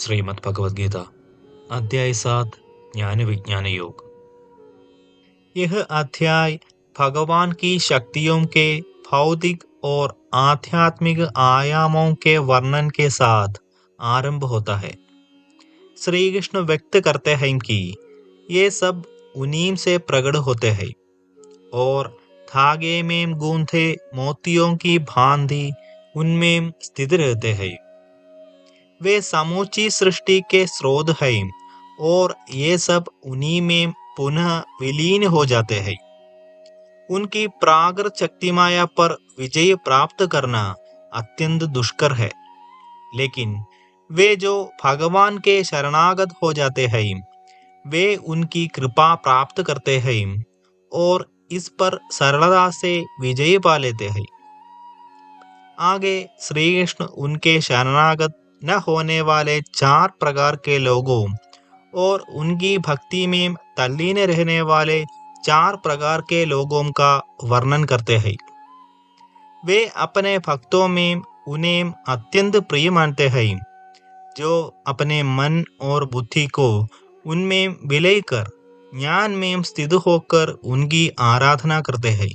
श्रीमद् भगवद गीता अध्याय 7 ज्ञान विज्ञान योग। यह अध्याय भगवान की शक्तियों के भौतिक और आध्यात्मिक आयामों के वर्णन के साथ आरंभ होता है। श्री कृष्ण व्यक्त करते हैं कि ये सब उन्हीं से प्रकट होते हैं और धागे में गूंथे मोतियों की भांति उनमें स्थित रहते हैं। वे समूची सृष्टि के स्रोत हैं और ये सब उन्हीं में पुनः विलीन हो जाते हैं। उनकी प्राकृत शक्ति माया पर विजय प्राप्त करना अत्यंत दुष्कर है, लेकिन वे जो भगवान के शरणागत हो जाते हैं वे उनकी कृपा प्राप्त करते हैं और इस पर सरलता से विजय पा लेते हैं। आगे श्री कृष्ण उनके शरणागत न होने वाले 4 प्रकार के लोगों और उनकी भक्ति में तल्लीन रहने वाले 4 प्रकार के लोगों का वर्णन करते हैं। वे अपने भक्तों में उन्हें अत्यंत प्रिय मानते हैं, जो अपने मन और बुद्धि को उनमें विलय कर ज्ञान में स्थित होकर उनकी आराधना करते हैं।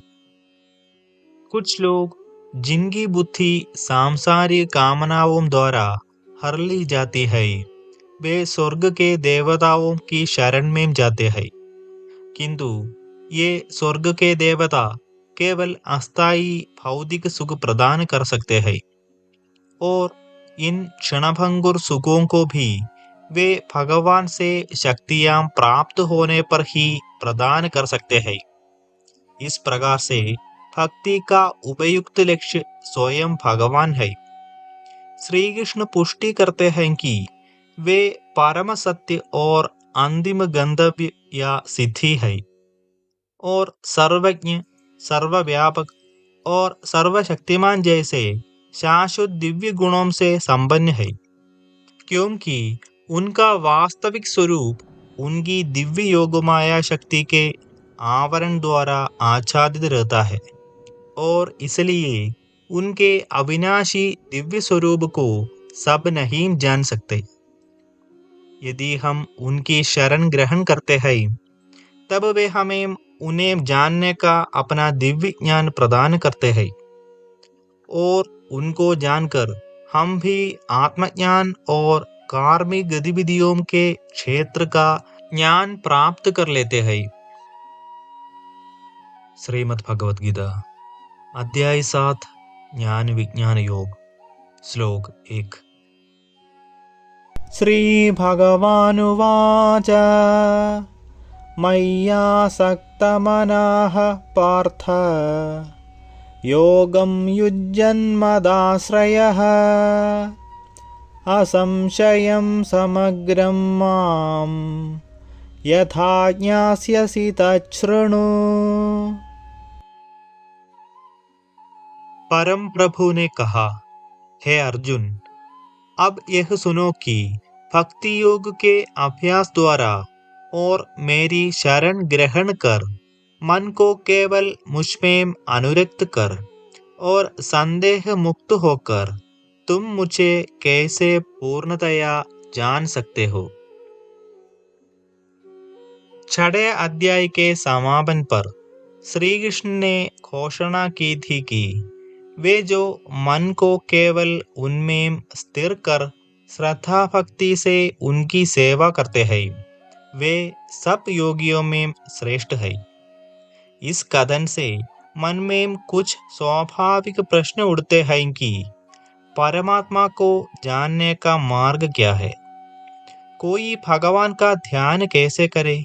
कुछ लोग जिनकी बुद्धि सांसारिक कामनाओं द्वारा हर ली जाती है, वे स्वर्ग के देवताओं की शरण में जाते हैं, किंतु ये स्वर्ग के देवता केवल अस्थायी भौतिक सुख प्रदान कर सकते हैं और इन क्षणभंगुर सुखों को भी वे भगवान से शक्तियां प्राप्त होने पर ही प्रदान कर सकते हैं। इस प्रकार से भक्ति का उपयुक्त लक्ष्य स्वयं भगवान है। श्री कृष्ण पुष्टि करते हैं कि वे परम सत्य और अंतिम गंतव्य या सिद्धि है और सर्वज्ञ, सर्वव्यापक और सर्वशक्तिमान जैसे शाश्वत दिव्य गुणों से संपन्न है, क्योंकि उनका वास्तविक स्वरूप उनकी दिव्य योगमाया शक्ति के आवरण द्वारा आच्छादित रहता है और इसलिए उनके अविनाशी दिव्य स्वरूप को सब नहीं जान सकते। यदि हम उनकी शरण ग्रहण करते हैं तब वे हमें उन्हें जानने का अपना दिव्य ज्ञान प्रदान करते हैं और उनको जानकर हम भी आत्मज्ञान और कार्मिक गतिविधियों के क्षेत्र का ज्ञान प्राप्त कर लेते हैं। श्रीमद् भगवद गीता अध्याय 7 ज्ञान विज्ञान योग। श्लोक 1। श्री भगवानुवाच मय्यासक्तमनः पार्थ योगं युज्यन्मदाश्रयः असंशयं समग्रं मां यथा ज्ञास्यसि तच्छृणु। परम प्रभु ने कहा, हे अर्जुन, अब यह सुनो कि भक्ति योग के अभ्यास द्वारा और मेरी शरण ग्रहण कर मन को केवल मुझ में अनुरक्त कर और संदेह मुक्त होकर तुम मुझे कैसे पूर्णतया जान सकते हो। 6 अध्याय के समापन पर श्री कृष्ण ने घोषणा की थी कि वे जो मन को केवल उनमें स्थिर कर श्रद्धा भक्ति से उनकी सेवा करते हैं, वे सब योगियों में श्रेष्ठ है। इस कथन से मन में कुछ स्वाभाविक प्रश्न उठते हैं कि परमात्मा को जानने का मार्ग क्या है, कोई भगवान का ध्यान कैसे करे,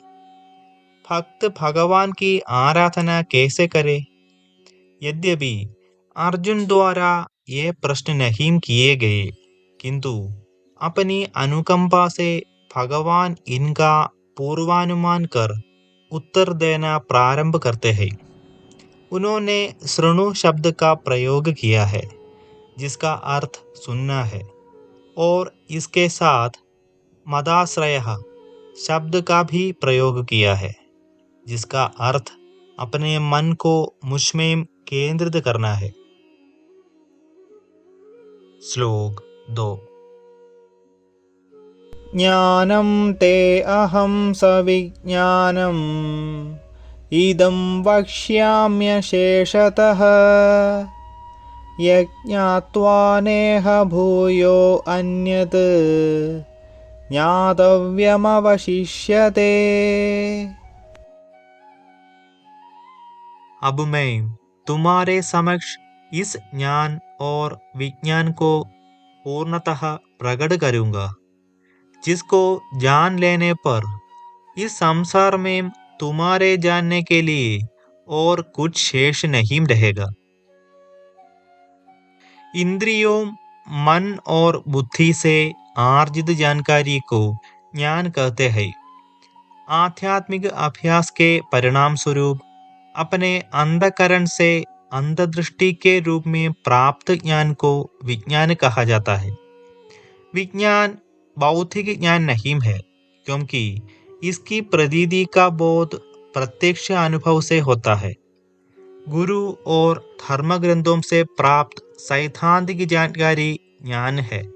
भक्त भगवान की आराधना कैसे करे। यद्यपि अर्जुन द्वारा ये प्रश्न नहीं किए गए, किंतु अपनी अनुकंपा से भगवान इनका पूर्वानुमान कर उत्तर देना प्रारंभ करते हैं। उन्होंने शृणु शब्द का प्रयोग किया है, जिसका अर्थ सुनना है, और इसके साथ मदाश्रयः शब्द का भी प्रयोग किया है, जिसका अर्थ अपने मन को मुझ में केंद्रित करना है। श्लोक 2। ज्ञानं ते अहं सविज्ञानम् इदं वक्ष्याम्यशेषतः यज्ञात्वा नेह भूयो अन्यत् ज्ञातव्यमवशिष्यते। अब मैं तुम्हारे समक्ष इस ज्ञान और विज्ञान को पूर्णतः प्रकट करूंगा, जिसको जान लेने पर इस संसार में तुम्हारे जानने के लिए और कुछ शेष नहीं रहेगा। इंद्रियों, मन और बुद्धि से आर्जित जानकारी को ज्ञान कहते हैं। आध्यात्मिक अभ्यास के परिणाम स्वरूप अपने अंतःकरण से अंतर्दृष्टि के रूप में प्राप्त ज्ञान को विज्ञान कहा जाता है। विज्ञान भौतिक ज्ञान नहीं है, क्योंकि इसकी प्रतीति का बोध प्रत्यक्ष अनुभव से होता है। गुरु और धर्म ग्रंथों से प्राप्त सैद्धांतिक जानकारी ज्ञान है,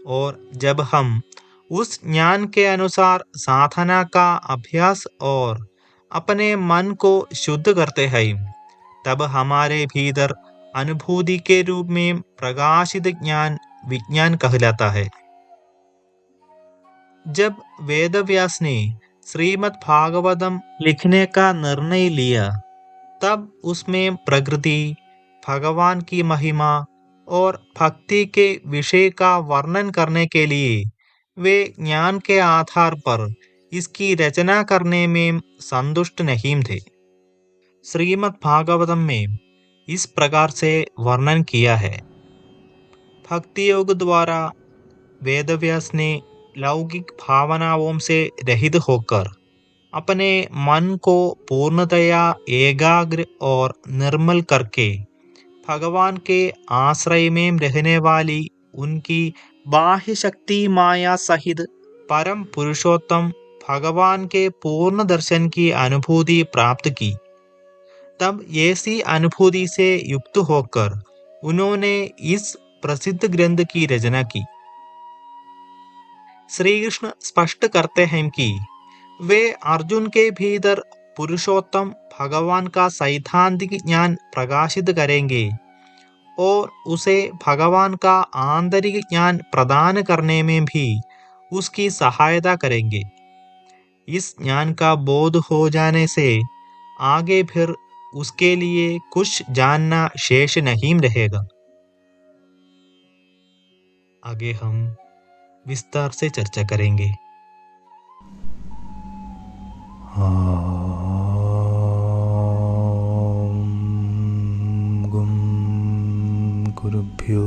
और जब हम उस ज्ञान के अनुसार साधना का अभ्यास और अपने मन को शुद्ध करते हैं, तब हमारे भीतर अनुभूति के रूप में प्रकाशित ज्ञान विज्ञान कहलाता है। जब वेदव्यास ने श्रीमद् भागवतम लिखने का निर्णय लिया, तब उसमें प्रकृति, भगवान की महिमा और भक्ति के विषय का वर्णन करने के लिए वे ज्ञान के आधार पर इसकी रचना करने में संतुष्ट नहीं थे। श्रीमद् भागवतम में इस प्रकार से वर्णन किया है। भक्ति योग द्वारा वेदव्यास ने लौकिक भावनाओं से रहित होकर अपने मन को पूर्णतया एकाग्र और निर्मल करके भगवान के आश्रय में रहने वाली उनकी बाह्य शक्ति माया सहित परम पुरुषोत्तम भगवान के पूर्ण दर्शन की अनुभूति प्राप्त की। तब ऐसी अनुभूति से युक्त होकर उन्होंने इस प्रसिद्ध ग्रंथ की रचना की। श्री कृष्ण स्पष्ट करते हैं कि वे अर्जुन के भीतर पुरुषोत्तम भगवान का सैद्धांतिक ज्ञान प्रकाशित करेंगे और उसे भगवान का आंतरिक ज्ञान प्रदान करने में भी उसकी सहायता करेंगे। इस ज्ञान का बोध हो जाने से आगे फिर उसके लिए कुछ जानना शेष नहीं रहेगा। आगे हम विस्तार से चर्चा करेंगे। गुरुभ्यो